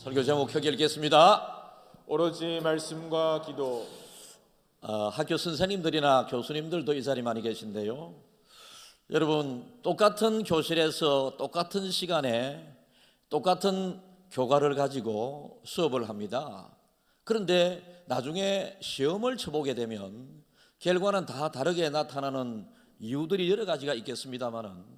설교 제목 펴기 읽겠습니다. 오로지 말씀과 기도. 학교 선생님들이나 교수님들도 이 자리에 많이 계신데요, 여러분, 똑같은 교실에서 똑같은 시간에 똑같은 교과를 가지고 수업을 합니다. 그런데 나중에 시험을 쳐보게 되면 결과는 다 다르게 나타나는 이유들이 여러 가지가 있겠습니다만은,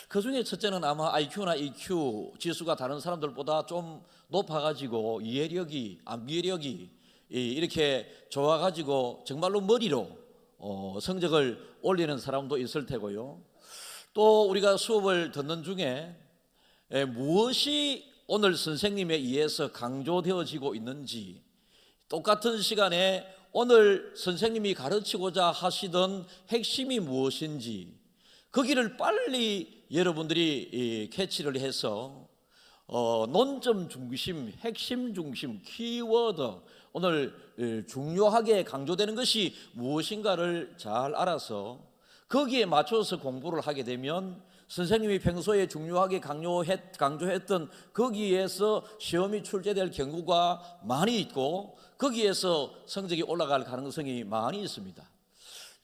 그 중에 첫째는 아마 IQ나 EQ 지수가 다른 사람들보다 좀 높아가지고 이해력이, 암기력이 이렇게 좋아가지고 정말로 머리로 성적을 올리는 사람도 있을 테고요. 또 우리가 수업을 듣는 중에 무엇이 오늘 선생님에 의해서 강조되어지고 있는지, 똑같은 시간에 오늘 선생님이 가르치고자 하시던 핵심이 무엇인지, 거기를 빨리 여러분들이 캐치를 해서 논점 중심, 핵심 중심, 키워드, 오늘 중요하게 강조되는 것이 무엇인가를 잘 알아서 거기에 맞춰서 공부를 하게 되면 선생님이 평소에 중요하게 강조했던 거기에서 시험이 출제될 경우가 많이 있고, 거기에서 성적이 올라갈 가능성이 많이 있습니다.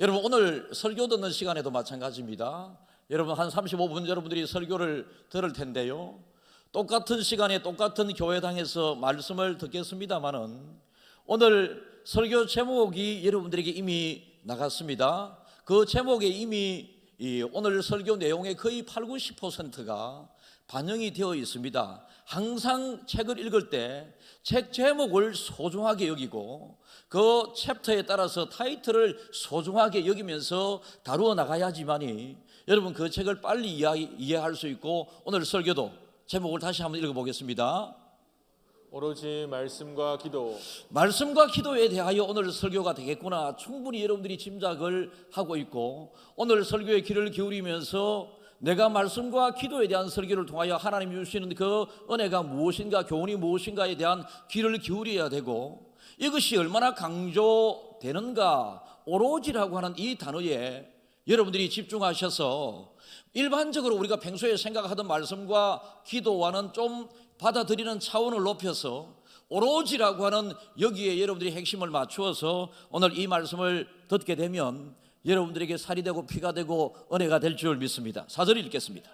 여러분, 오늘 설교 듣는 시간에도 마찬가지입니다. 여러분, 한 35분 여러분들이 설교를 들을 텐데요, 똑같은 시간에 똑같은 교회당에서 말씀을 듣겠습니다마는 오늘 설교 제목이 여러분들에게 이미 나갔습니다. 그 제목에 이미 오늘 설교 내용의 거의 80, 90%가 반영이 되어 있습니다. 항상 책을 읽을 때 책 제목을 소중하게 여기고 그 챕터에 따라서 타이틀을 소중하게 여기면서 다루어 나가야지만이 여러분 그 책을 빨리 이해할 수 있고, 오늘 설교도 제목을 다시 한번 읽어보겠습니다. 오로지 말씀과 기도. 말씀과 기도에 대하여 오늘 설교가 되겠구나, 충분히 여러분들이 짐작을 하고 있고, 오늘 설교의 귀를 기울이면서 내가 말씀과 기도에 대한 설교를 통하여 하나님이 주시는 그 은혜가 무엇인가, 교훈이 무엇인가에 대한 귀를 기울여야 되고, 이것이 얼마나 강조되는가, 오로지라고 하는 이 단어에 여러분들이 집중하셔서 일반적으로 우리가 평소에 생각하던 말씀과 기도와는 좀 받아들이는 차원을 높여서 오로지라고 하는 여기에 여러분들이 핵심을 맞추어서 오늘 이 말씀을 듣게 되면 여러분들에게 살이 되고 피가 되고 은혜가 될 줄 믿습니다. 4절 읽겠습니다.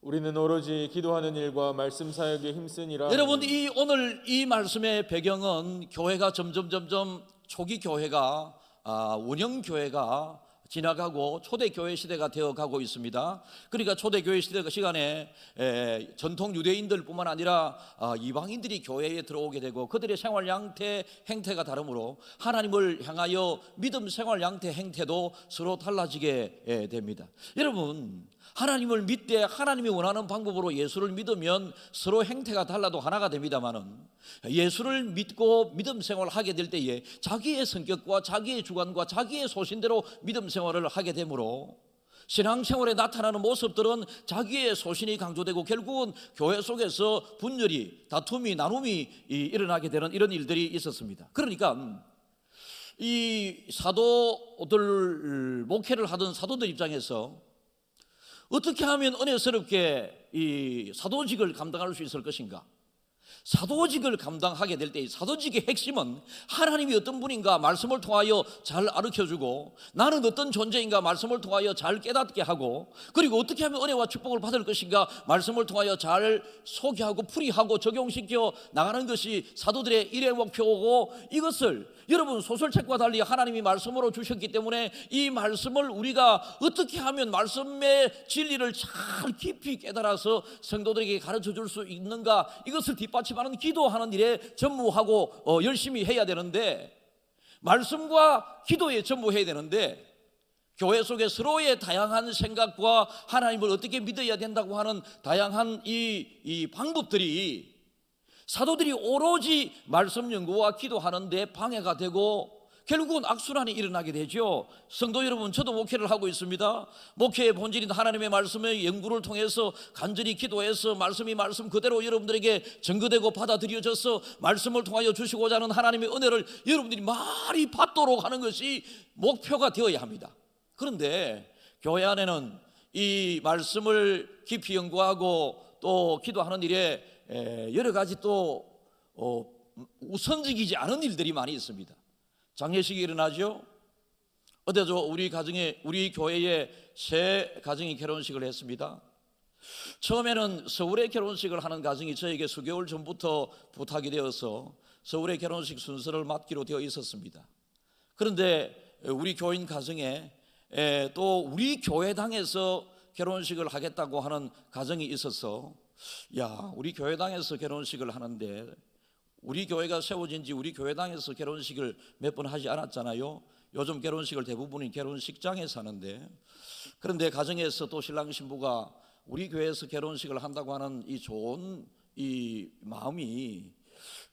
우리는 오로지 기도하는 일과 말씀 사역에 힘쓰니라. 여러분, 오늘 이 말씀의 배경은 교회가 점점 초기 교회가 운영 교회가 지나가고 초대교회 시대가 되어가고 있습니다. 그러니까 초대교회 시간에 전통 유대인들뿐만 아니라 이방인들이 교회에 들어오게 되고, 그들의 생활 양태, 행태가 다르므로 하나님을 향하여 믿음 생활 양태, 행태도 서로 달라지게 됩니다. 여러분, 하나님을 믿되 하나님이 원하는 방법으로 예수를 믿으면 서로 행태가 달라도 하나가 됩니다마는, 예수를 믿고 믿음 생활을 하게 될 때에 자기의 성격과 자기의 주관과 자기의 소신대로 믿음 생활을 하게 되므로 신앙생활에 나타나는 모습들은 자기의 소신이 강조되고 결국은 교회 속에서 분열이, 다툼이, 나눔이 일어나게 되는 이런 일들이 있었습니다. 그러니까 이 사도들, 목회를 하던 사도들 입장에서 어떻게 하면 은혜스럽게 이 사도직을 감당할 수 있을 것인가? 사도직을 감당하게 될 때 사도직의 핵심은 하나님이 어떤 분인가 말씀을 통하여 잘 가르쳐주고, 나는 어떤 존재인가 말씀을 통하여 잘 깨닫게 하고, 그리고 어떻게 하면 은혜와 축복을 받을 것인가 말씀을 통하여 잘 소개하고 풀이하고 적용시켜 나가는 것이 사도들의 일의 목표고, 이것을 여러분 소설책과 달리 하나님이 말씀으로 주셨기 때문에 이 말씀을 우리가 어떻게 하면 말씀의 진리를 잘 깊이 깨달아서 성도들에게 가르쳐 줄 수 있는가, 이것을 뒷받침하는 기도하는 일에 전무하고 열심히 해야 되는데, 말씀과 기도에 전무해야 되는데, 교회 속에 서로의 다양한 생각과 하나님을 어떻게 믿어야 된다고 하는 다양한 이 방법들이 사도들이 오로지 말씀 연구와 기도하는 데 방해가 되고 결국은 악순환이 일어나게 되죠. 성도 여러분, 저도 목회를 하고 있습니다. 목회의 본질인 하나님의 말씀의 연구를 통해서 간절히 기도해서 말씀이 말씀 그대로 여러분들에게 전거되고 받아들여져서 말씀을 통하여 주시고자 하는 하나님의 은혜를 여러분들이 많이 받도록 하는 것이 목표가 되어야 합니다. 그런데 교회 안에는 이 말씀을 깊이 연구하고 또 기도하는 일에 여러 가지 또 우선적이지 않은 일들이 많이 있습니다. 장례식이 일어나죠. 어제도 우리 교회에 세 가정이 결혼식을 했습니다. 처음에는 서울에 결혼식을 하는 가정이 저에게 수개월 전부터 부탁이 되어서 서울의 결혼식 순서를 맡기로 되어 있었습니다. 그런데 우리 교인 가정에 또 우리 교회당에서 결혼식을 하겠다고 하는 가정이 있어서, 야, 우리 교회당에서 결혼식을 하는데, 우리 교회가 세워진 지 우리 교회당에서 결혼식을 몇 번 하지 않았잖아요. 요즘 결혼식을 대부분이 결혼식장에서 하는데, 그런데 가정에서 또 신랑 신부가 우리 교회에서 결혼식을 한다고 하는 이 좋은 이 마음이,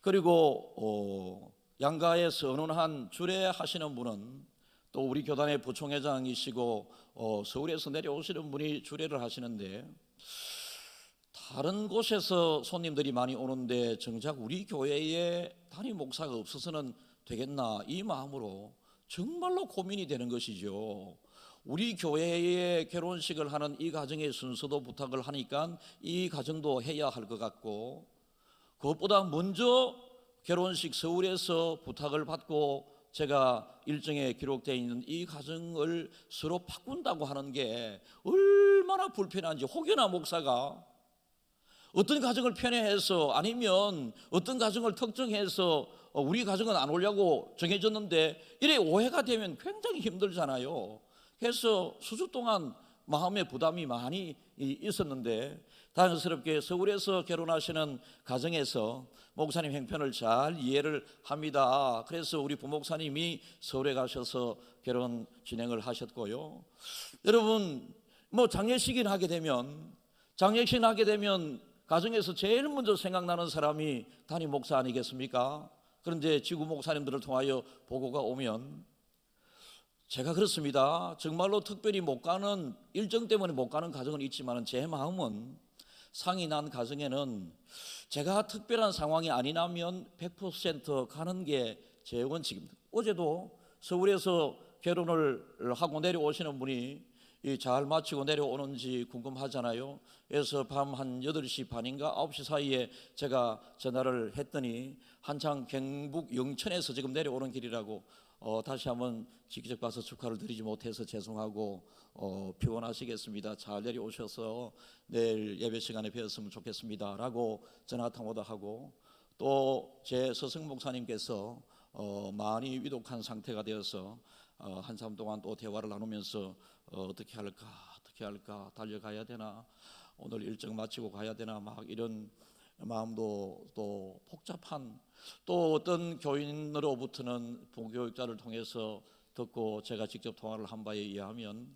그리고 양가에 선언한 주례하시는 분은 또 우리 교단의 부총회장이시고 서울에서 내려오시는 분이 주례를 하시는데, 다른 곳에서 손님들이 많이 오는데 정작 우리 교회에 담임 목사가 없어서는 되겠나, 이 마음으로 정말로 고민이 되는 것이죠. 우리 교회에 결혼식을 하는 이 가정의 순서도 부탁을 하니까 이 가정도 해야 할 것 같고, 그것보다 먼저 결혼식 서울에서 부탁을 받고 제가 일정에 기록되어 있는 이 가정을 서로 바꾼다고 하는 게 얼마나 불편한지. 혹여나 목사가 어떤 가정을 편애해서, 아니면 어떤 가정을 특정해서 우리 가정은 안 오려고 정해졌는데 이래 오해가 되면 굉장히 힘들잖아요. 그래서 수주 동안 마음의 부담이 많이 있었는데, 다행스럽게 서울에서 결혼하시는 가정에서 목사님 형편을 잘 이해를 합니다. 그래서 우리 부목사님이 서울에 가셔서 결혼 진행을 하셨고요. 여러분, 장례식을 하게 되면 가정에서 제일 먼저 생각나는 사람이 담임 목사 아니겠습니까? 그런데 지구 목사님들을 통하여 보고가 오면, 제가 그렇습니다. 정말로 특별히 못 가는, 일정 때문에 못 가는 가정은 있지만 제 마음은 상이 난 가정에는 제가 특별한 상황이 아니라면 100% 가는 게 제 원칙입니다. 어제도 서울에서 결혼을 하고 내려오시는 분이 잘 마치고 내려오는지 궁금하잖아요. 그래서 밤 한 8시 반인가 9시 사이에 제가 전화를 했더니 한창 경북 영천에서 지금 내려오는 길이라고, 다시 한번 직접 가서 축하를 드리지 못해서 죄송하고 피곤하시겠습니다. 잘 내려오셔서 내일 예배 시간에 뵈었으면 좋겠습니다 라고 전화 통화도 하고, 또 제 서승 목사님께서 많이 위독한 상태가 되어서 한참 동안 또 대화를 나누면서 어떻게 할까, 달려가야 되나, 오늘 일정 마치고 가야 되나, 막 이런 마음도 또 복잡한, 또 어떤 교인으로부터는 부교육자를 통해서 듣고 제가 직접 통화를 한 바에 의하면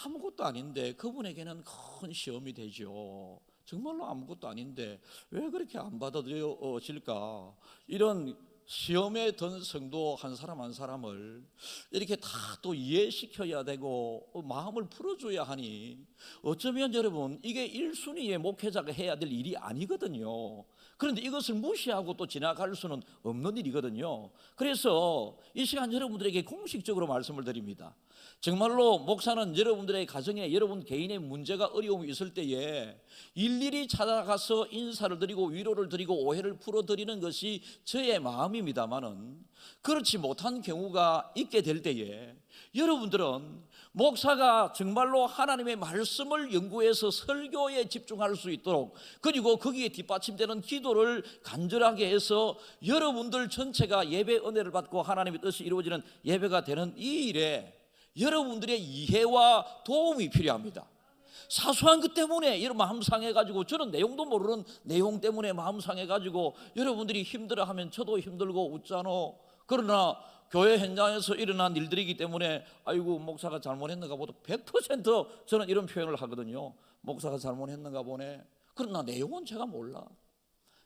아무것도 아닌데 그분에게는 큰 시험이 되죠. 정말로 아무것도 아닌데 왜 그렇게 안 받아들여질까, 이런 시험에 든 성도 한 사람 한 사람을 이렇게 다 또 이해시켜야 되고 마음을 풀어줘야 하니, 어쩌면 여러분 이게 1순위의 목회자가 해야 될 일이 아니거든요. 그런데 이것을 무시하고 또 지나갈 수는 없는 일이거든요. 그래서 이 시간 여러분들에게 공식적으로 말씀을 드립니다. 정말로 목사는 여러분들의 가정에 여러분 개인의 문제가, 어려움이 있을 때에 일일이 찾아가서 인사를 드리고 위로를 드리고 오해를 풀어드리는 것이 저의 마음입니다만은, 그렇지 못한 경우가 있게 될 때에 여러분들은 목사가 정말로 하나님의 말씀을 연구해서 설교에 집중할 수 있도록, 그리고 거기에 뒷받침되는 기도를 간절하게 해서 여러분들 전체가 예배 은혜를 받고 하나님의 뜻이 이루어지는 예배가 되는 이 일에 여러분들의 이해와 도움이 필요합니다. 사소한 것 때문에 이런 마음 상해가지고, 저는 내용도 모르는 내용 때문에 마음 상해가지고 여러분들이 힘들어하면 저도 힘들고 웃잖아. 그러나 교회 현장에서 일어난 일들이기 때문에 아이고 목사가 잘못했는가 보다, 100% 저는 이런 표현을 하거든요. 목사가 잘못했는가 보네. 그러나 내용은 제가 몰라.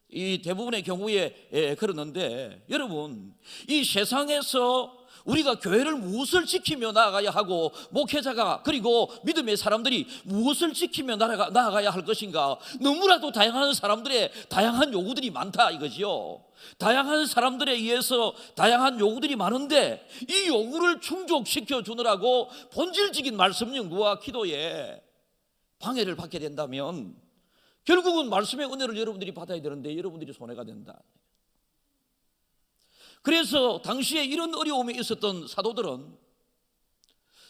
이 대부분의 경우에 그러는데, 여러분 이 세상에서 우리가 교회를 무엇을 지키며 나아가야 하고, 목회자가 그리고 믿음의 사람들이 무엇을 지키며 나아가야 할 것인가, 너무나도 다양한 사람들의 다양한 요구들이 많다 이거지요. 다양한 사람들에 의해서 다양한 요구들이 많은데, 이 요구를 충족시켜 주느라고 본질적인 말씀 연구와 기도에 방해를 받게 된다면 결국은 말씀의 은혜를 여러분들이 받아야 되는데 여러분들이 손해가 된다. 그래서 당시에 이런 어려움이 있었던 사도들은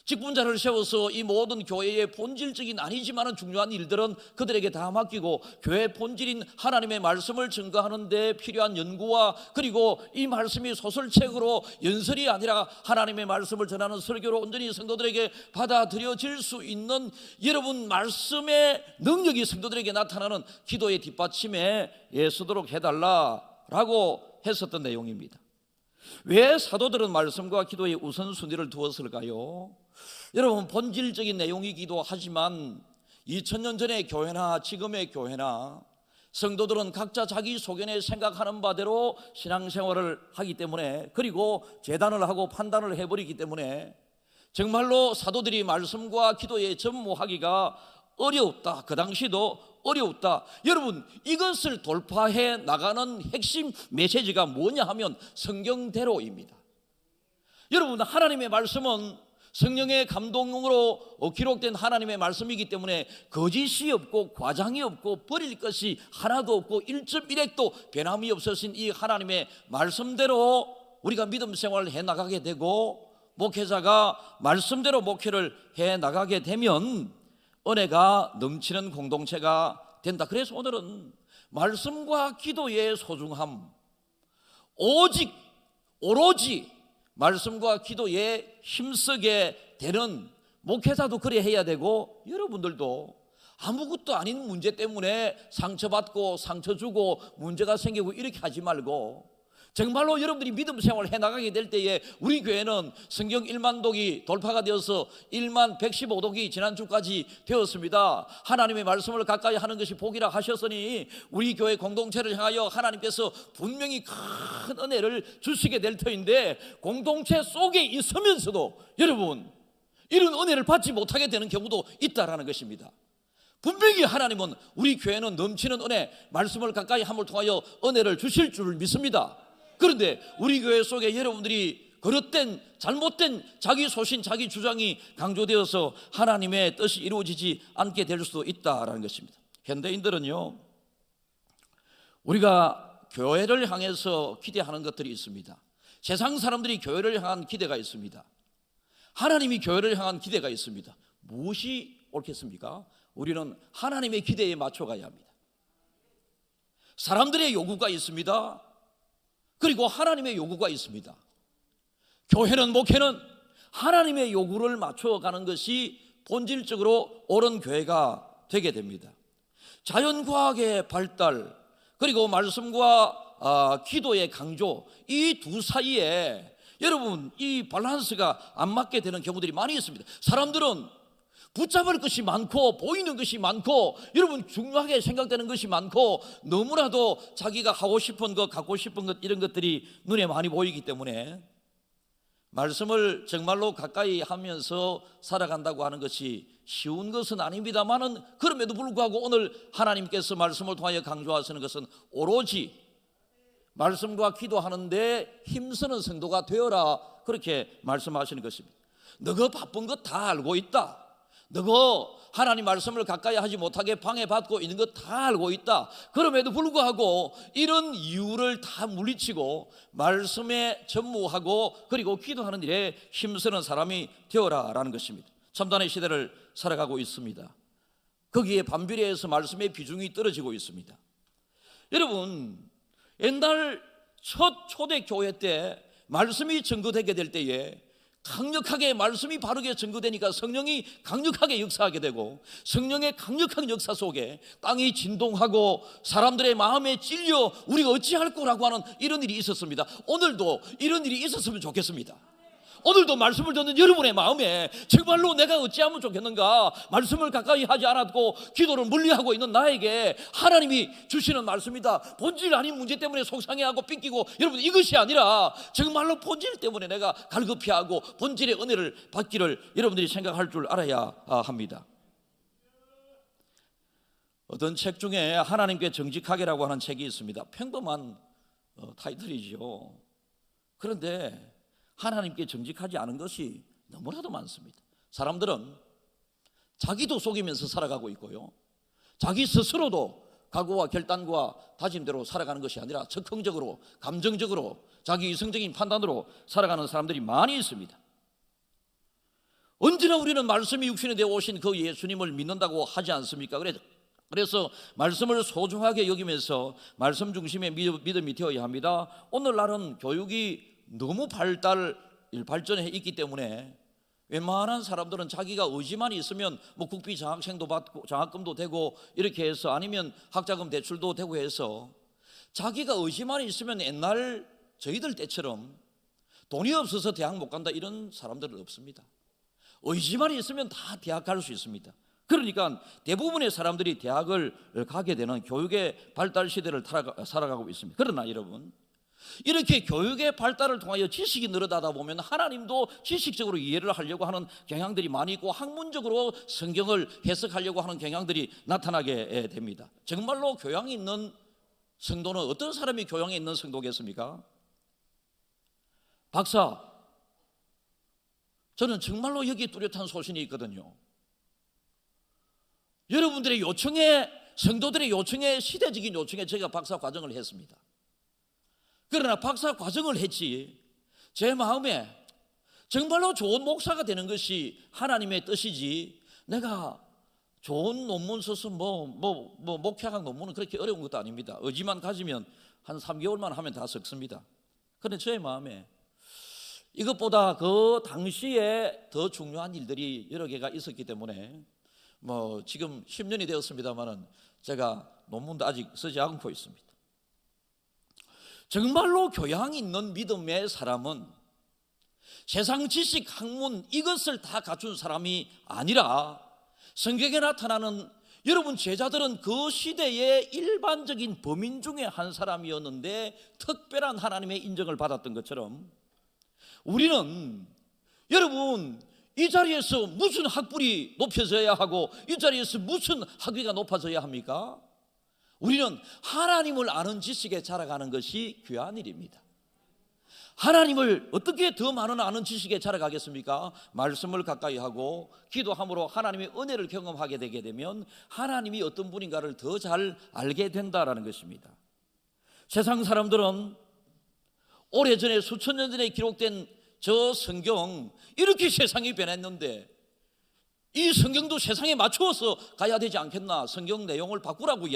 직분자를 세워서 이 모든 교회의 본질적인 아니지만은 중요한 일들은 그들에게 다 맡기고 교회의 본질인 하나님의 말씀을 증거하는 데 필요한 연구와 그리고 이 말씀이 소설책으로 연설이 아니라 하나님의 말씀을 전하는 설교로 온전히 성도들에게 받아들여질 수 있는 여러분 말씀의 능력이 성도들에게 나타나는 기도의 뒷받침에 예수도록 해달라라고 했었던 내용입니다. 왜 사도들은 말씀과 기도의 우선순위를 두었을까요? 여러분 본질적인 내용이기도 하지만 2000년 전의 교회나 지금의 교회나 성도들은 각자 자기 소견에 생각하는 바대로 신앙생활을 하기 때문에 그리고 재단을 하고 판단을 해버리기 때문에 정말로 사도들이 말씀과 기도에 전무하기가 어려웠다. 그 당시도 어려웠다. 여러분 이것을 돌파해 나가는 핵심 메시지가 뭐냐 하면 성경대로입니다. 여러분 하나님의 말씀은 성령의 감동으로 기록된 하나님의 말씀이기 때문에 거짓이 없고 과장이 없고 버릴 것이 하나도 없고 1.1핵도 변함이 없으신 이 하나님의 말씀대로 우리가 믿음 생활을 해나가게 되고 목회자가 말씀대로 목회를 해나가게 되면 은혜가 넘치는 공동체가 된다. 그래서 오늘은 말씀과 기도의 소중함, 오로지 말씀과 기도에 힘쓰게 되는 목회자도 그래 해야 되고 여러분들도 아무것도 아닌 문제 때문에 상처받고 상처 주고 문제가 생기고 이렇게 하지 말고 정말로 여러분들이 믿음 생활을 해나가게 될 때에 우리 교회는 성경 1만 독이 돌파가 되어서 1만 115독이 지난주까지 되었습니다. 하나님의 말씀을 가까이 하는 것이 복이라 하셨으니 우리 교회 공동체를 향하여 하나님께서 분명히 큰 은혜를 주시게 될 터인데 공동체 속에 있으면서도 여러분 이런 은혜를 받지 못하게 되는 경우도 있다라는 것입니다. 분명히 하나님은 우리 교회는 넘치는 은혜 말씀을 가까이 함을 통하여 은혜를 주실 줄 믿습니다. 그런데 우리 교회 속에 여러분들이 그릇된 잘못된 자기 소신 자기 주장이 강조되어서 하나님의 뜻이 이루어지지 않게 될 수도 있다라는 것입니다. 현대인들은요 우리가 교회를 향해서 기대하는 것들이 있습니다. 세상 사람들이 교회를 향한 기대가 있습니다. 하나님이 교회를 향한 기대가 있습니다. 무엇이 옳겠습니까? 우리는 하나님의 기대에 맞춰가야 합니다. 사람들의 요구가 있습니다. 그리고 하나님의 요구가 있습니다. 교회는 목회는 하나님의 요구를 맞춰가는 것이 본질적으로 옳은 교회가 되게 됩니다. 자연과학의 발달 그리고 말씀과 기도의 강조 이 두 사이에 여러분 이 밸런스가 안 맞게 되는 경우들이 많이 있습니다. 사람들은 붙잡을 것이 많고 보이는 것이 많고 여러분 중요하게 생각되는 것이 많고 너무나도 자기가 하고 싶은 것 갖고 싶은 것 이런 것들이 눈에 많이 보이기 때문에 말씀을 정말로 가까이 하면서 살아간다고 하는 것이 쉬운 것은 아닙니다만은 그럼에도 불구하고 오늘 하나님께서 말씀을 통하여 강조하시는 것은 오로지 말씀과 기도하는데 힘쓰는 성도가 되어라 그렇게 말씀하시는 것입니다. 너가 바쁜 것 다 알고 있다. 너가 하나님 말씀을 가까이 하지 못하게 방해받고 있는 것 다 알고 있다. 그럼에도 불구하고 이런 이유를 다 물리치고 말씀에 전무하고 그리고 기도하는 일에 힘쓰는 사람이 되어라라는 것입니다. 첨단의 시대를 살아가고 있습니다. 거기에 반비례해서 말씀의 비중이 떨어지고 있습니다. 여러분 옛날 첫 초대 교회 때 말씀이 증거되게 될 때에 강력하게 말씀이 바르게 증거되니까 성령이 강력하게 역사하게 되고 성령의 강력한 역사 속에 땅이 진동하고 사람들의 마음에 찔려 우리가 어찌할 거라고 하는 이런 일이 있었습니다. 오늘도 이런 일이 있었으면 좋겠습니다. 오늘도 말씀을 듣는 여러분의 마음에 정말로 내가 어찌하면 좋겠는가 말씀을 가까이 하지 않았고 기도를 멀리하고 있는 나에게 하나님이 주시는 말씀이다. 본질 아닌 문제 때문에 속상해하고 삐끼고 여러분 이것이 아니라 정말로 본질 때문에 내가 갈급해하고 본질의 은혜를 받기를 여러분들이 생각할 줄 알아야 합니다. 어떤 책 중에 하나님께 정직하게라고 하는 책이 있습니다. 평범한 타이틀이죠. 그런데 하나님께 정직하지 않은 것이 너무나도 많습니다. 사람들은 자기도 속이면서 살아가고 있고요 자기 스스로도 각오와 결단과 다짐대로 살아가는 것이 아니라 즉흥적으로, 감정적으로, 자기 이성적인 판단으로 살아가는 사람들이 많이 있습니다. 언제나 우리는 말씀이 육신에 되어 오신 그 예수님을 믿는다고 하지 않습니까? 그래서 말씀을 소중하게 여기면서 말씀 중심의 믿음이 되어야 합니다. 오늘날은 교육이 너무 발전해 있기 때문에 웬만한 사람들은 자기가 의지만 있으면 뭐 국비 장학생도 받고 장학금도 되고 이렇게 해서, 아니면 학자금 대출도 되고 해서 자기가 의지만 있으면 옛날 저희들 때처럼 돈이 없어서 대학 못 간다 이런 사람들은 없습니다. 의지만 있으면 다 대학 갈 수 있습니다. 그러니까 대부분의 사람들이 대학을 가게 되는 교육의 발달 시대를 살아가고 있습니다. 그러나 여러분, 이렇게 교육의 발달을 통하여 지식이 늘어나다 보면 하나님도 지식적으로 이해를 하려고 하는 경향들이 많이 있고, 학문적으로 성경을 해석하려고 하는 경향들이 나타나게 됩니다. 정말로 교양이 있는 성도는, 어떤 사람이 교양이 있는 성도겠습니까? 박사, 저는 정말로 여기에 뚜렷한 소신이 있거든요. 여러분들의 요청에, 성도들의 요청에, 시대적인 요청에 제가 박사 과정을 했습니다. 그러나 박사 과정을 했지, 제 마음에 정말로 좋은 목사가 되는 것이 하나님의 뜻이지, 내가 좋은 논문 써서 목회학 논문은 그렇게 어려운 것도 아닙니다. 의지만 가지면 한 3개월만 하면 다 섞습니다. 그런데 제 마음에 이것보다 그 당시에 더 중요한 일들이 여러 개가 있었기 때문에 지금 10년이 되었습니다만은 제가 논문도 아직 쓰지 않고 있습니다. 정말로 교양 있는 믿음의 사람은 세상 지식, 학문 이것을 다 갖춘 사람이 아니라, 성경에 나타나는 여러분 제자들은 그 시대의 일반적인 범인 중에 한 사람이었는데 특별한 하나님의 인정을 받았던 것처럼, 우리는 여러분 이 자리에서 무슨 학벌이 높여져야 하고 이 자리에서 무슨 학위가 높아져야 합니까? 우리는 하나님을 아는 지식에 자라가는 것이 귀한 일입니다. 하나님을 어떻게 더 많은 아는 지식에 자라가겠습니까? 말씀을 가까이 하고 기도함으로 하나님의 은혜를 경험하게 되게 되면 하나님이 어떤 분인가를 더 잘 알게 된다라는 것입니다. 세상 사람들은 오래전에, 수천 년 전에 기록된 저 성경, 이렇게 세상이 변했는데 이 성경도 세상에 맞추어서 가야 되지 않겠나, 성경 내용을 바꾸라고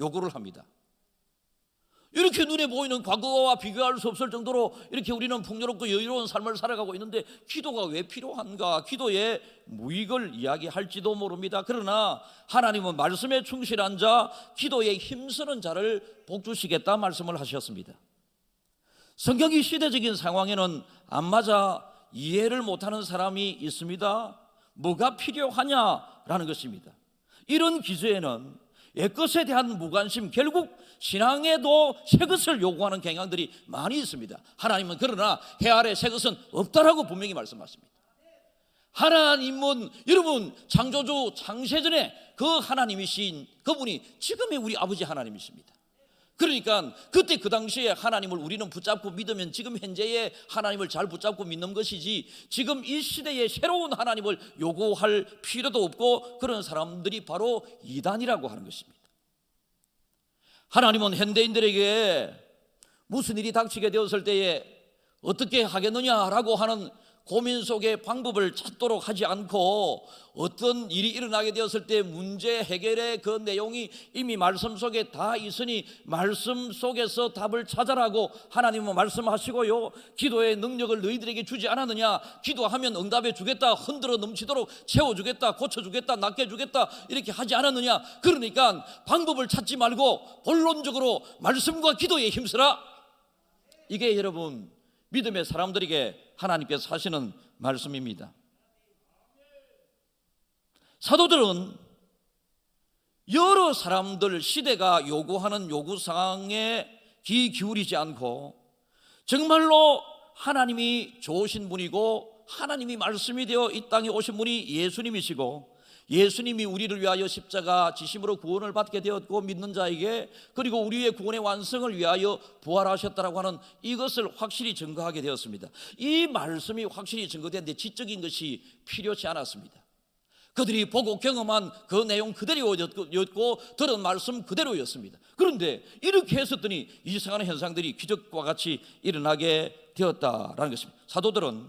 요구를 합니다. 이렇게 눈에 보이는 과거와 비교할 수 없을 정도로 이렇게 우리는 풍요롭고 여유로운 삶을 살아가고 있는데 기도가 왜 필요한가, 기도의 무익을 이야기할지도 모릅니다. 그러나 하나님은 말씀에 충실한 자, 기도에 힘쓰는 자를 복주시겠다 말씀을 하셨습니다. 성경이 시대적인 상황에는 안 맞아 이해를 못하는 사람이 있습니다. 뭐가 필요하냐라는 것입니다. 이런 기저에는 옛것에 대한 무관심, 결국 신앙에도 새것을 요구하는 경향들이 많이 있습니다. 하나님은 그러나 해 아래 새것은 없다라고 분명히 말씀하십니다. 하나님은 여러분 창조주 창세전에 그 하나님이신 그분이 지금의 우리 아버지 하나님이십니다. 그러니까 그때 그 당시에 하나님을 우리는 붙잡고 믿으면 지금 현재의 하나님을 잘 붙잡고 믿는 것이지, 지금 이 시대의 새로운 하나님을 요구할 필요도 없고, 그런 사람들이 바로 이단이라고 하는 것입니다. 하나님은 현대인들에게 무슨 일이 닥치게 되었을 때에 어떻게 하겠느냐라고 하는 고민 속에 방법을 찾도록 하지 않고, 어떤 일이 일어나게 되었을 때 문제 해결의 그 내용이 이미 말씀 속에 다 있으니 말씀 속에서 답을 찾아라고 하나님은 말씀하시고요, 기도의 능력을 너희들에게 주지 않았느냐, 기도하면 응답해 주겠다, 흔들어 넘치도록 채워주겠다, 고쳐주겠다, 낫게 해주겠다 이렇게 하지 않았느냐. 그러니까 방법을 찾지 말고 본론적으로 말씀과 기도에 힘쓰라. 이게 여러분 믿음의 사람들에게 하나님께서 하시는 말씀입니다. 사도들은 여러 사람들, 시대가 요구하는 요구사항에 귀 기울이지 않고 정말로 하나님이 좋으신 분이고 하나님이 말씀이 되어 이 땅에 오신 분이 예수님이시고, 예수님이 우리를 위하여 십자가 지심으로 구원을 받게 되었고 믿는 자에게, 그리고 우리의 구원의 완성을 위하여 부활하셨다라고 하는 이것을 확실히 증거하게 되었습니다. 이 말씀이 확실히 증거되는데 지적인 것이 필요치 않았습니다. 그들이 보고 경험한 그 내용 그대로였고 들은 말씀 그대로였습니다. 그런데 이렇게 했었더니 이상한 현상들이 기적과 같이 일어나게 되었다라는 것입니다. 사도들은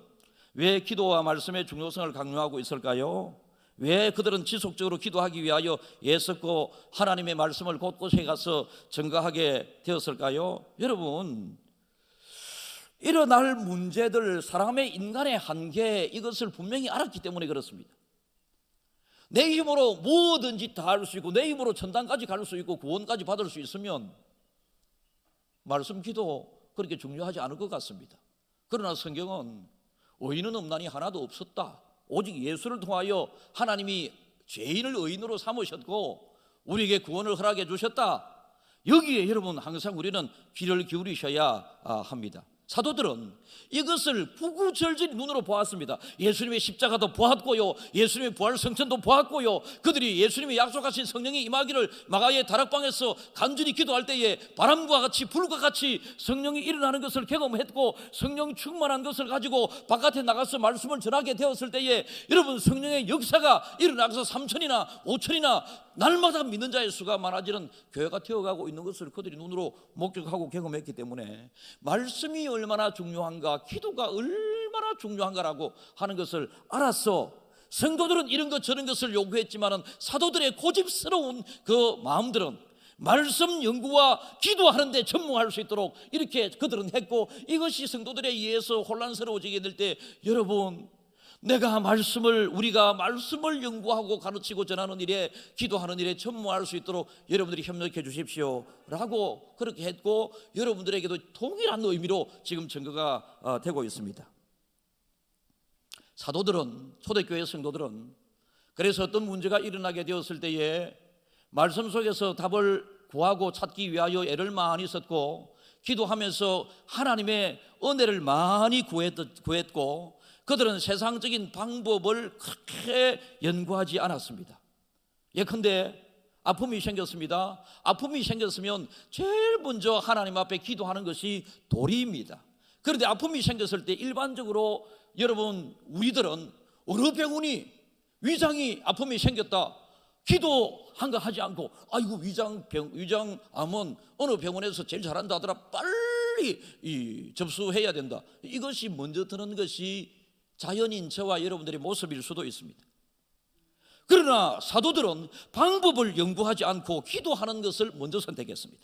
왜 기도와 말씀의 중요성을 강조하고 있을까요? 왜 그들은 지속적으로 기도하기 위하여 애썼고 하나님의 말씀을 곳곳에 가서 증거하게 되었을까요? 여러분, 일어날 문제들, 사람의 인간의 한계, 이것을 분명히 알았기 때문에 그렇습니다. 내 힘으로 뭐든지 다 할 수 있고 내 힘으로 천당까지 갈 수 있고 구원까지 받을 수 있으면 말씀 기도 그렇게 중요하지 않을 것 같습니다. 그러나 성경은 의인은 없나니 하나도 없었다. 오직 예수를 통하여 하나님이 죄인을 의인으로 삼으셨고 우리에게 구원을 허락해 주셨다. 여기에 여러분 항상 우리는 귀를 기울이셔야 합니다. 사도들은 이것을 구구절절 눈으로 보았습니다. 예수님의 십자가도 보았고요, 예수님의 부활 성천도 보았고요, 그들이 예수님이 약속하신 성령이 임하기를 마가의 다락방에서 간절히 기도할 때에 바람과 같이 불과 같이 성령이 일어나는 것을 경험했고 성령 충만한 것을 가지고 바깥에 나가서 말씀을 전하게 되었을 때에 여러분 성령의 역사가 일어나서 3천이나 5천이나 날마다 믿는 자의 수가 많아지는 교회가 되어가고 있는 것을 그들이 눈으로 목격하고 경험했기 때문에 말씀이 얼마나 중요한가, 기도가 얼마나 중요한가라고 하는 것을 알았어. 성도들은 이런 것 저런 것을 요구했지만은 사도들의 고집스러운 그 마음들은 말씀 연구와 기도하는 데 전무할 수 있도록 이렇게 그들은 했고, 이것이 성도들에 의해서 혼란스러워지게 될 때 여러분, 우리가 말씀을 연구하고 가르치고 전하는 일에, 기도하는 일에 전무할 수 있도록 여러분들이 협력해 주십시오 라고 그렇게 했고, 여러분들에게도 동일한 의미로 지금 증거가 되고 있습니다. 사도들은, 초대교회 성도들은 그래서 어떤 문제가 일어나게 되었을 때에 말씀 속에서 답을 구하고 찾기 위하여 애를 많이 썼고 기도하면서 하나님의 은혜를 많이 구했고, 그들은 세상적인 방법을 그렇게 연구하지 않았습니다. 예컨대 아픔이 생겼습니다. 아픔이 생겼으면 제일 먼저 하나님 앞에 기도하는 것이 도리입니다. 그런데 아픔이 생겼을 때 일반적으로 여러분 우리들은 어느 병원이 위장이 아픔이 생겼다 기도한 거 하지 않고 아이고 위장암은 어느 병원에서 제일 잘한다 하더라 빨리 접수해야 된다. 이것이 먼저 드는 것이 자연인 저와 여러분들의 모습일 수도 있습니다. 그러나 사도들은 방법을 연구하지 않고 기도하는 것을 먼저 선택했습니다.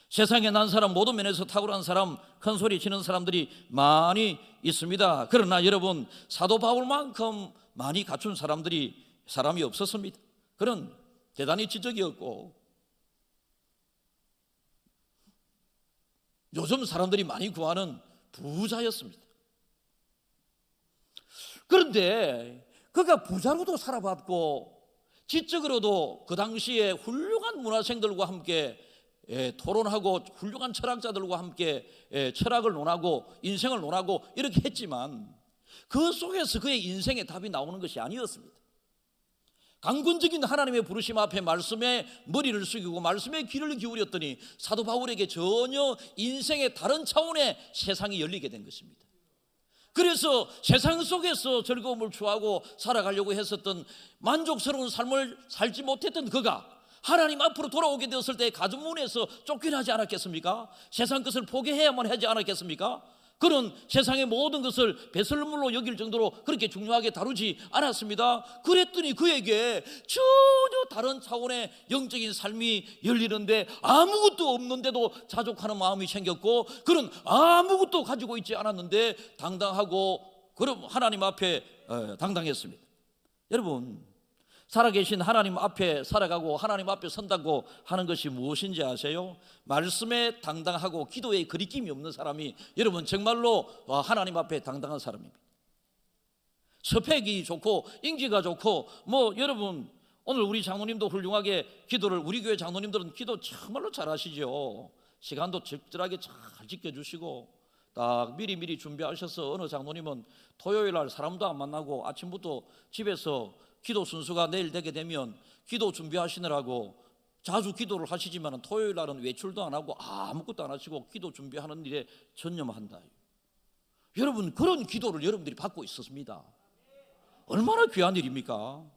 세상에 난 사람, 모든 면에서 탁월한 사람, 큰 소리 치는 사람들이 많이 있습니다. 그러나 여러분, 사도 바울만큼 많이 갖춘 사람이 없었습니다. 그는 대단히 지적이었고 요즘 사람들이 많이 구하는 부자였습니다. 그런데 그가 부자로도 살아봤고 지적으로도 그 당시에 훌륭한 문화생들과 함께 토론하고 훌륭한 철학자들과 함께 철학을 논하고 인생을 논하고 이렇게 했지만 그 속에서 그의 인생의 답이 나오는 것이 아니었습니다. 강군적인 하나님의 부르심 앞에 말씀에 머리를 숙이고 말씀에 귀를 기울였더니 사도 바울에게 전혀 인생의 다른 차원의 세상이 열리게 된 것입니다. 그래서 세상 속에서 즐거움을 추구하고 살아가려고 했었던 만족스러운 삶을 살지 못했던 그가 하나님 앞으로 돌아오게 되었을 때 가정문에서 쫓겨나지 않았겠습니까? 세상 것을 포기해야만 하지 않았겠습니까? 그는 세상의 모든 것을 배설물로 여길 정도로 그렇게 중요하게 다루지 않았습니다. 그랬더니 그에게 전혀 다른 차원의 영적인 삶이 열리는데 아무것도 없는데도 자족하는 마음이 생겼고, 그는 아무것도 가지고 있지 않았는데 당당하고 그럼 하나님 앞에 당당했습니다. 여러분, 살아계신 하나님 앞에 살아가고 하나님 앞에 선다고 하는 것이 무엇인지 아세요? 말씀에 당당하고 기도에 거리낌이 없는 사람이 여러분 정말로 하나님 앞에 당당한 사람입니다. 스펙이 좋고 인기가 좋고 여러분 오늘 우리 장로님도 훌륭하게 기도를, 우리 교회 장로님들은 기도 정말로 잘하시죠. 시간도 적절하게 잘 지켜주시고 딱 미리 준비하셔서 어느 장로님은 토요일 날 사람도 안 만나고 아침부터 집에서 기도 순서가 내일 되게 되면 기도 준비하시느라고 자주 기도를 하시지만 토요일 날은 외출도 안 하고 아무것도 안 하시고 기도 준비하는 일에 전념한다. 여러분, 그런 기도를 여러분들이 받고 있었습니다. 얼마나 귀한 일입니까?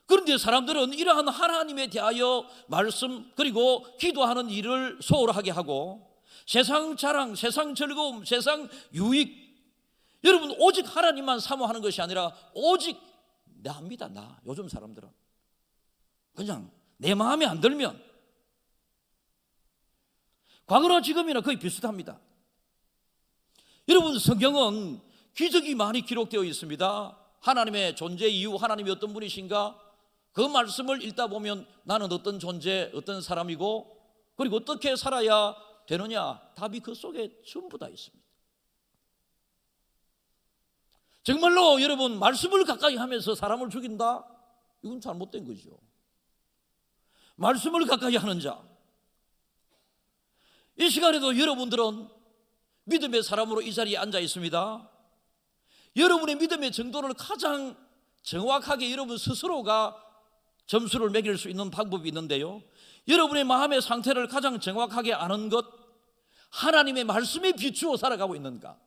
그런데 사람들은 이러한 하나님에 대하여 말씀 그리고 기도하는 일을 소홀하게 하고 세상 자랑, 세상 즐거움, 세상 유익, 여러분 오직 하나님만 사모하는 것이 아니라 오직 나입니다. 나. 요즘 사람들은 그냥 내 마음에 안 들면, 과거나 지금이나 거의 비슷합니다. 여러분 성경은 기적이 많이 기록되어 있습니다. 하나님의 존재 이유, 하나님이 어떤 분이신가, 그 말씀을 읽다 보면 나는 어떤 존재, 어떤 사람이고 그리고 어떻게 살아야 되느냐, 답이 그 속에 전부 다 있습니다. 정말로 여러분 말씀을 가까이 하면서 사람을 죽인다? 이건 잘못된 거죠. 말씀을 가까이 하는 자, 이 시간에도 여러분들은 믿음의 사람으로 이 자리에 앉아 있습니다. 여러분의 믿음의 정도를 가장 정확하게 여러분 스스로가 점수를 매길 수 있는 방법이 있는데요, 여러분의 마음의 상태를 가장 정확하게 아는 것, 하나님의 말씀에 비추어 살아가고 있는가,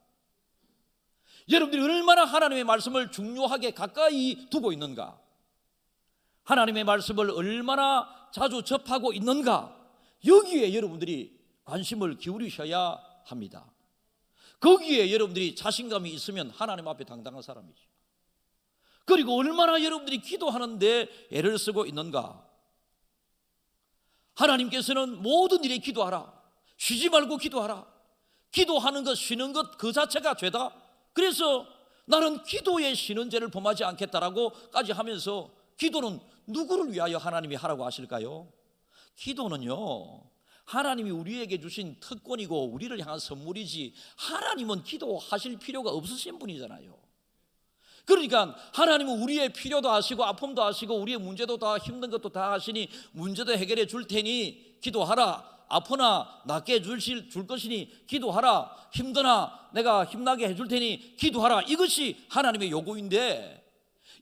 여러분들이 얼마나 하나님의 말씀을 중요하게 가까이 두고 있는가, 하나님의 말씀을 얼마나 자주 접하고 있는가, 여기에 여러분들이 관심을 기울이셔야 합니다. 거기에 여러분들이 자신감이 있으면 하나님 앞에 당당한 사람이죠. 그리고 얼마나 여러분들이 기도하는데 애를 쓰고 있는가. 하나님께서는 모든 일에 기도하라, 쉬지 말고 기도하라, 기도하는 것 쉬는 것 그 자체가 죄다, 그래서 나는 기도에 쉬는 죄를 범하지 않겠다라고까지 하면서, 기도는 누구를 위하여 하나님이 하라고 하실까요? 기도는요 하나님이 우리에게 주신 특권이고 우리를 향한 선물이지, 하나님은 기도하실 필요가 없으신 분이잖아요. 그러니까 하나님은 우리의 필요도 아시고 아픔도 아시고 우리의 문제도 다, 힘든 것도 다 아시니 문제도 해결해 줄 테니 기도하라, 아프나 낫게 해줄 것이니 기도하라, 힘드나 내가 힘나게 해줄 테니 기도하라, 이것이 하나님의 요구인데,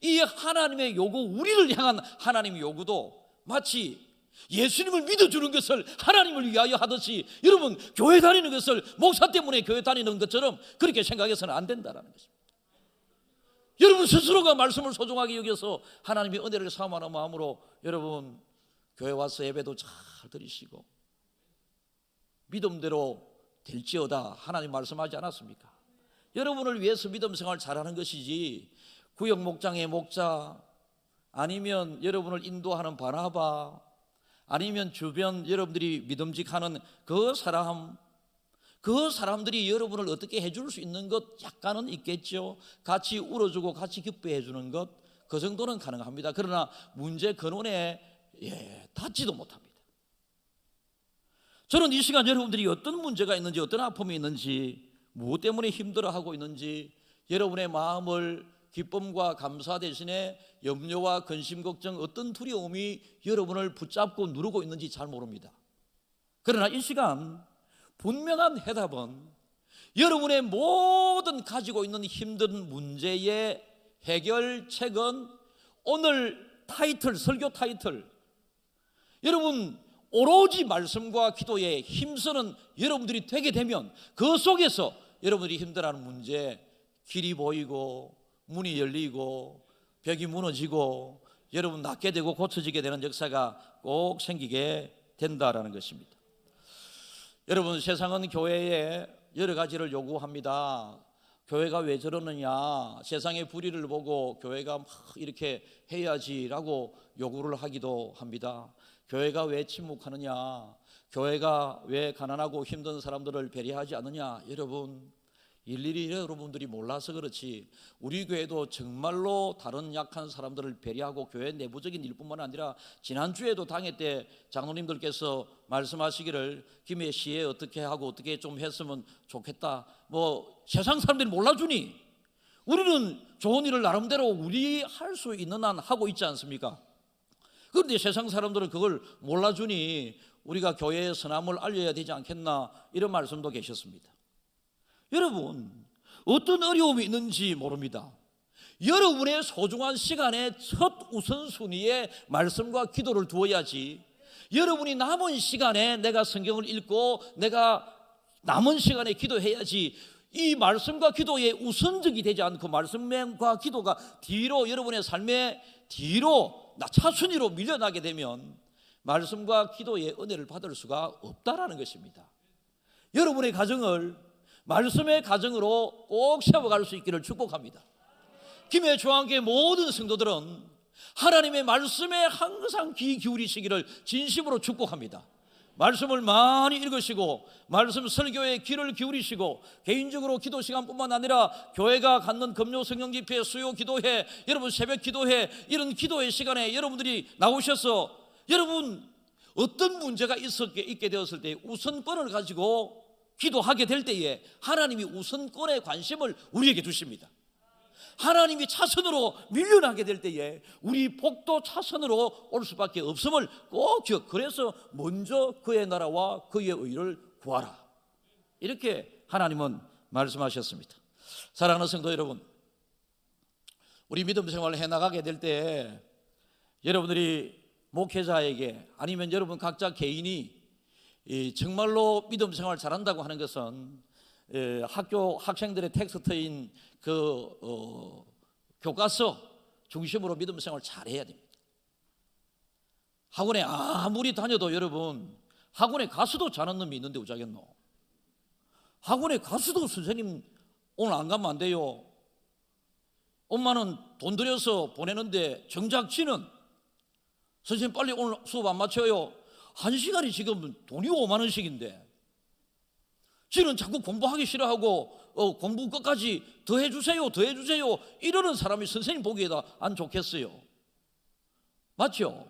이 하나님의 요구, 우리를 향한 하나님의 요구도 마치 예수님을 믿어주는 것을 하나님을 위하여 하듯이, 여러분 교회 다니는 것을 목사 때문에 교회 다니는 것처럼 그렇게 생각해서는 안 된다는 것입니다. 여러분 스스로가 말씀을 소중하게 여겨서 하나님의 은혜를 사모하는 마음으로 여러분 교회 와서 예배도 잘 드리시고 믿음대로 될지어다 하나님 말씀하지 않았습니까? 여러분을 위해서 믿음 생활 잘하는 것이지, 구역 목장의 목자, 아니면 여러분을 인도하는 바나바, 아니면 주변 여러분들이 믿음직하는 그 사람들이 여러분을 어떻게 해줄 수 있는 것 약간은 있겠죠. 같이 울어주고 같이 기뻐해 주는 것, 그 정도는 가능합니다. 그러나 문제 근원에 닿지도 못합니다. 저는 이 시간 여러분들이 어떤 문제가 있는지, 어떤 아픔이 있는지, 무엇 때문에 힘들어하고 있는지, 여러분의 마음을 기쁨과 감사 대신에 염려와 근심, 걱정, 어떤 두려움이 여러분을 붙잡고 누르고 있는지 잘 모릅니다. 그러나 이 시간 분명한 해답은, 여러분의 모든 가지고 있는 힘든 문제의 해결책은 오늘 타이틀, 설교 타이틀, 여러분 오로지 말씀과 기도에 힘쓰는 여러분들이 되게 되면 그 속에서 여러분들이 힘들어하는 문제, 길이 보이고 문이 열리고 벽이 무너지고 여러분 낫게 되고 고쳐지게 되는 역사가 꼭 생기게 된다라는 것입니다. 여러분 세상은 교회에 여러 가지를 요구합니다. 교회가 왜 저러느냐, 세상의 불의를 보고 교회가 막 이렇게 해야지라고 요구를 하기도 합니다. 교회가 왜 침묵하느냐, 교회가 왜 가난하고 힘든 사람들을 배려하지 않느냐. 여러분 일일이 여러분들이 몰라서 그렇지, 우리 교회도 정말로 다른 약한 사람들을 배려하고 교회 내부적인 일뿐만 아니라, 지난주에도 당회 때 장로님들께서 말씀하시기를 김해 시에 어떻게 하고 어떻게 좀 했으면 좋겠다, 뭐 세상 사람들이 몰라주니 우리는 좋은 일을 나름대로 우리 할 수 있는 한 하고 있지 않습니까? 그런데 세상 사람들은 그걸 몰라주니 우리가 교회의 선함을 알려야 되지 않겠나, 이런 말씀도 계셨습니다. 여러분 어떤 어려움이 있는지 모릅니다. 여러분의 소중한 시간에 첫 우선순위에 말씀과 기도를 두어야지, 여러분이 남은 시간에 내가 성경을 읽고 내가 남은 시간에 기도해야지, 이 말씀과 기도의 우선적이 되지 않고 말씀과 기도가 뒤로, 여러분의 삶의 뒤로 차순위로 밀려나게 되면 말씀과 기도의 은혜를 받을 수가 없다라는 것입니다. 여러분의 가정을 말씀의 가정으로 꼭 세워갈 수 있기를 축복합니다. 김해 중앙교회 모든 성도들은 하나님의 말씀에 항상 귀 기울이시기를 진심으로 축복합니다. 말씀을 많이 읽으시고 말씀 설교에 귀를 기울이시고 개인적으로 기도 시간뿐만 아니라 교회가 갖는 금요 성령 집회, 수요 기도회, 여러분 새벽 기도회, 이런 기도의 시간에 여러분들이 나오셔서 여러분 어떤 문제가 있게 되었을 때 우선권을 가지고 기도하게 될 때에 하나님이 우선권의 관심을 우리에게 주십니다. 하나님이 차선으로 밀려나게 될 때에 우리 복도 차선으로 올 수밖에 없음을 꼭 그래서 먼저 그의 나라와 그의 의를 구하라, 이렇게 하나님은 말씀하셨습니다. 사랑하는 성도 여러분, 우리 믿음 생활을 해나가게 될 때 여러분들이 목회자에게 아니면 여러분 각자 개인이 정말로 믿음 생활 잘한다고 하는 것은 학교 학생들의 텍스트인 교과서 중심으로 믿음 생활 잘해야 됩니다. 학원에 아무리 다녀도 여러분 학원에 가서도 잘하는 놈이 있는데 어쩌겠노? 학원에 가서도 선생님 오늘 안 가면 안 돼요. 엄마는 돈 들여서 보내는데 정작 지는 선생님 빨리 오늘 수업 안 마쳐요. 1시간이 지금 돈이 5만 원씩인데 지는 자꾸 공부하기 싫어하고 공부 끝까지 더 해주세요 이러는 사람이 선생님 보기에도 안 좋겠어요. 맞죠?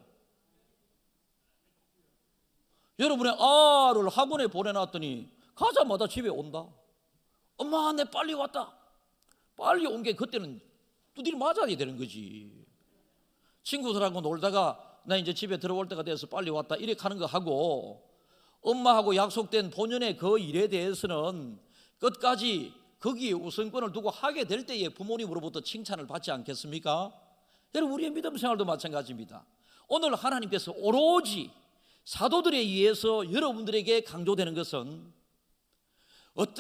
여러분의 아를 학원에 보내놨더니 가자마자 집에 온다. 엄마 내 빨리 왔다. 빨리 온 게 그때는 두드려 맞아야 되는 거지. 친구들하고 놀다가 나 이제 집에 들어올 때가 돼서 빨리 왔다 이렇게 하는 거 하고, 엄마하고 약속된 본연의 그 일에 대해서는 끝까지 거기에 우선권을 두고 하게 될 때에 부모님으로부터 칭찬을 받지 않겠습니까? 여러분 우리의 믿음 생활도 마찬가지입니다. 오늘 하나님께서 오로지 사도들에 의해서 여러분들에게 강조되는 것은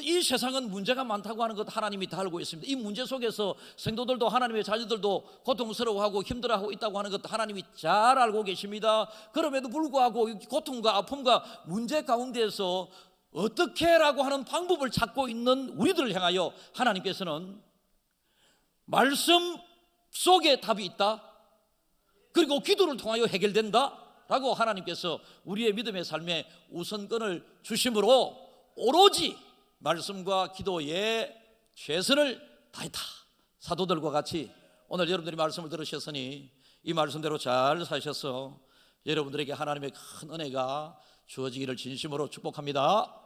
이 세상은 문제가 많다고 하는 것 하나님이 다 알고 있습니다. 이 문제 속에서 성도들도 하나님의 자녀들도 고통스러워하고 힘들어하고 있다고 하는 것 하나님이 잘 알고 계십니다. 그럼에도 불구하고 고통과 아픔과 문제 가운데에서 어떻게라고 하는 방법을 찾고 있는 우리들을 향하여 하나님께서는 말씀 속에 답이 있다, 그리고 기도를 통하여 해결된다 라고 하나님께서 우리의 믿음의 삶에 우선권을 주심으로 오로지 말씀과 기도에 최선을 다했다. 사도들과 같이 오늘 여러분들이 말씀을 들으셨으니 이 말씀대로 잘 사셔서 여러분들에게 하나님의 큰 은혜가 주어지기를 진심으로 축복합니다.